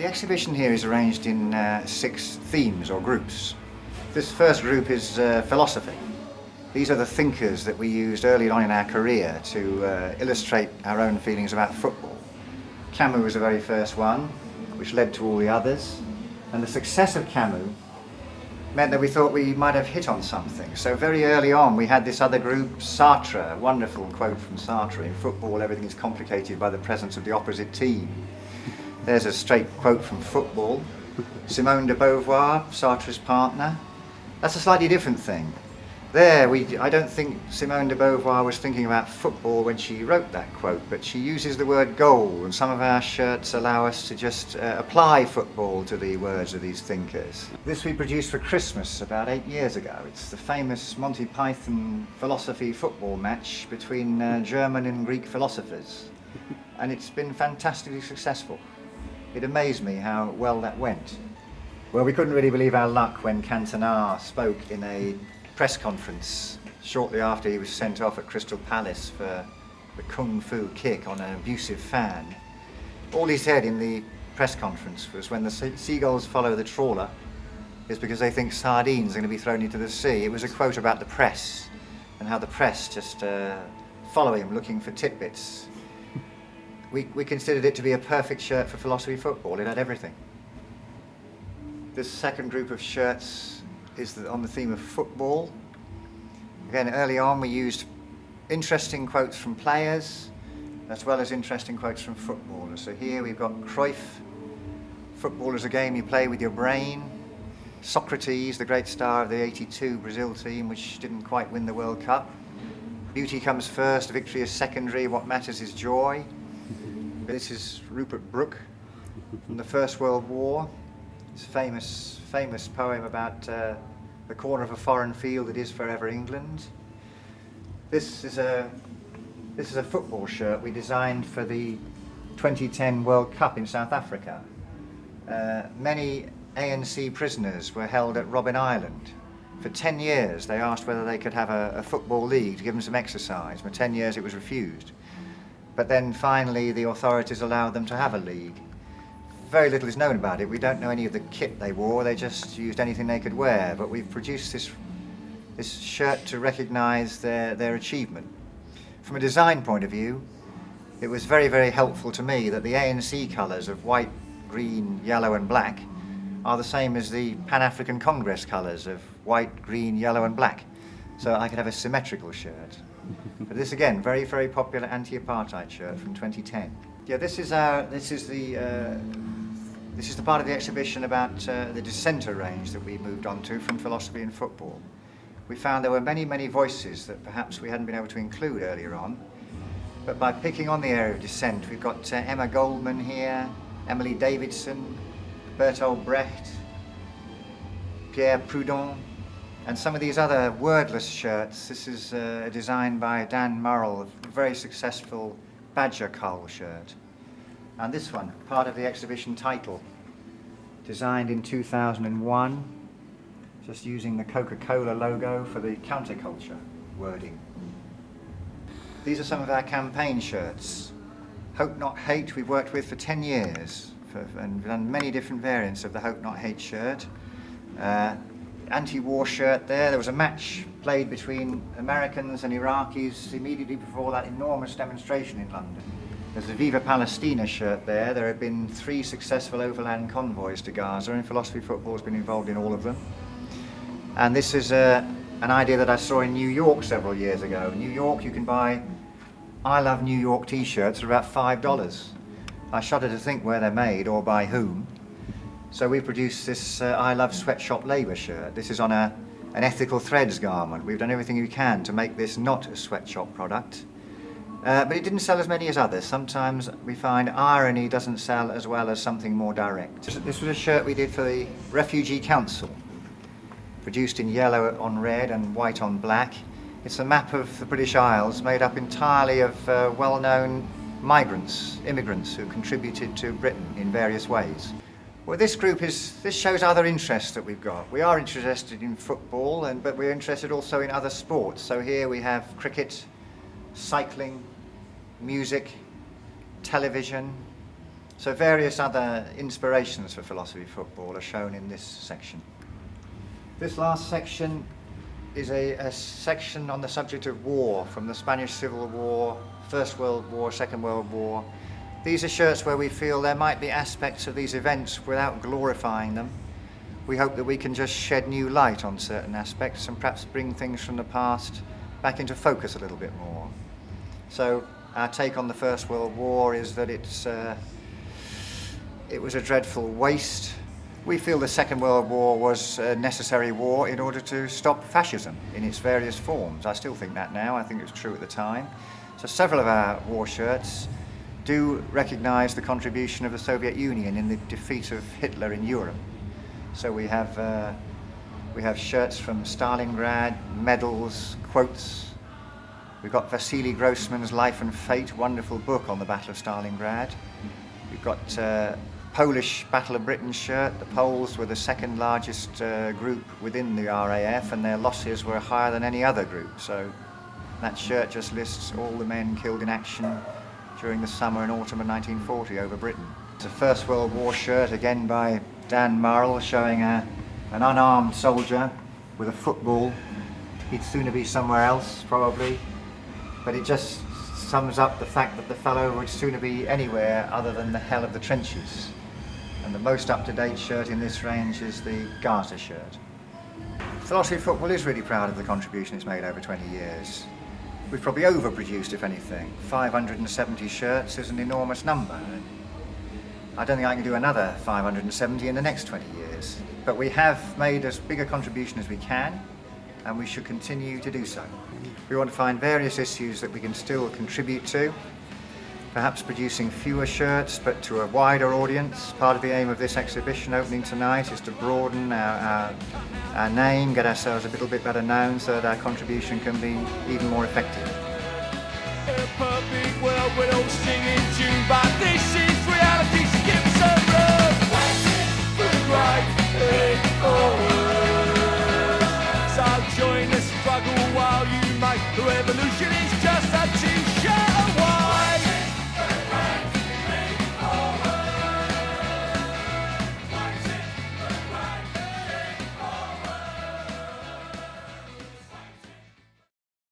The exhibition here is arranged in 6 themes or groups. This first group is philosophy. These are the thinkers that we used early on in our career to illustrate our own feelings about football. Camus was the very first one, which led to all the others. And the success of Camus meant that we thought we might have hit on something. So very early on we had this other group, Sartre, a wonderful quote from Sartre: "In football everything is complicated by the presence of the opposite team." There's a straight quote from football. Simone de Beauvoir, Sartre's partner. That's a slightly different thing. I don't think Simone de Beauvoir was thinking about football when she wrote that quote, but she uses the word goal, and some of our shirts allow us to just apply football to the words of these thinkers. This we produced for Christmas about 8 years ago. It's the famous Monty Python Philosoophy Football match between German and Greek philosophers, and it's been fantastically successful. It amazed me how well that went. Well, we couldn't really believe our luck when Cantona spoke in a press conference shortly after he was sent off at Crystal Palace for the kung fu kick on an abusive fan. All he said in the press conference was, when the seagulls follow the trawler, it's because they think sardines are going to be thrown into the sea. It was a quote about the press and how the press just follow him looking for tidbits. We considered it to be a perfect shirt for Philosophy Football. It had everything. This second group of shirts is on the theme of football. Again, early on we used interesting quotes from players as well as interesting quotes from footballers. So here we've got Cruyff: "Football is a game you play with your brain." Socrates, the great star of the '82 Brazil team, which didn't quite win the World Cup: "Beauty comes first, victory is secondary, what matters is joy." This is Rupert Brooke from the First World War. His famous poem about the corner of a foreign field that is forever England. This is a football shirt we designed for the 2010 World Cup in South Africa. Many ANC prisoners were held at Robben Island. For 10 years they asked whether they could have a football league to give them some exercise. For 10 years it was refused. But then finally the authorities allowed them to have a league. Very little is known about it. We don't know any of the kit they wore. They just used anything they could wear. But we've produced this shirt to recognise their achievement. From a design point of view, it was very, very helpful to me that the ANC colours of white, green, yellow and black are the same as the Pan-African Congress colours of white, green, yellow and black. So I could have a symmetrical shirt. But this, again, very, very popular anti-apartheid shirt from 2010. Yeah, this is the part of the exhibition about the dissenter range that we moved on to from philosophy and football. We found there were many, many voices that perhaps we hadn't been able to include earlier on. But by picking on the area of dissent, we've got Emma Goldman here, Emily Davidson, Bertolt Brecht, Pierre Proudhon, and some of these other wordless shirts. This is a design by Dan Murrell, a very successful badger cull shirt. And this one, part of the exhibition title, designed in 2001, just using the Coca-Cola logo for the counterculture wording. These are some of our campaign shirts. Hope Not Hate we've worked with for 10 years and done many different variants of the Hope Not Hate shirt. Anti-war shirt there. There was a match played between Americans and Iraqis immediately before that enormous demonstration in London. There's a Viva Palestina shirt there. There have been 3 successful overland convoys to Gaza, and Philosophy Football has been involved in all of them. And this is an idea that I saw in New York several years ago. In New York you can buy I Love New York t-shirts for about $5. I shudder to think where they're made or by whom. So we produced this I Love Sweatshop Labour shirt. This is on an ethical threads garment. We've done everything we can to make this not a sweatshop product. But it didn't sell as many as others. Sometimes we find irony doesn't sell as well as something more direct. This was a shirt we did for the Refugee Council, produced in yellow on red and white on black. It's a map of the British Isles made up entirely of well-known migrants, immigrants who contributed to Britain in various ways. Well, this shows other interests that we've got. We are interested in football, but we're interested also in other sports. So here we have cricket, cycling, music, television, So various other inspirations for philosophy football are shown in this section. This last section is a section on the subject of war, from the Spanish Civil War, First World War, Second World War. These are shirts where we feel there might be aspects of these events without glorifying them. We hope that we can just shed new light on certain aspects and perhaps bring things from the past back into focus a little bit more. So our take on the First World War is that it was a dreadful waste. We feel the Second World War was a necessary war in order to stop fascism in its various forms. I still think that now. I think it was true at the time. So several of our war shirts do recognise the contribution of the Soviet Union in the defeat of Hitler in Europe. So we have shirts from Stalingrad, medals, quotes. We've got Vasily Grossman's Life and Fate, wonderful book on the Battle of Stalingrad. We've got Polish Battle of Britain shirt. The Poles were the second largest group within the RAF, and their losses were higher than any other group. So that shirt just lists all the men killed in action during the summer and autumn of 1940 over Britain. It's a First World War shirt, again by Dan Murrell, showing an unarmed soldier with a football. He'd sooner be somewhere else, probably, but it just sums up the fact that the fellow would sooner be anywhere other than the hell of the trenches. And the most up-to-date shirt in this range is the Gaza shirt. Philosophy Football is really proud of the contribution it's made over 20 years. We've probably overproduced, if anything. 570 shirts is an enormous number. I don't think I can do another 570 in the next 20 years. But we have made as big a contribution as we can, and we should continue to do so. We want to find various issues that we can still contribute to, perhaps producing fewer shirts but to a wider audience. Part of the aim of this exhibition opening tonight is to broaden our name, get ourselves a little bit better known so that our contribution can be even more effective. A perfect world, we're all singing tune, but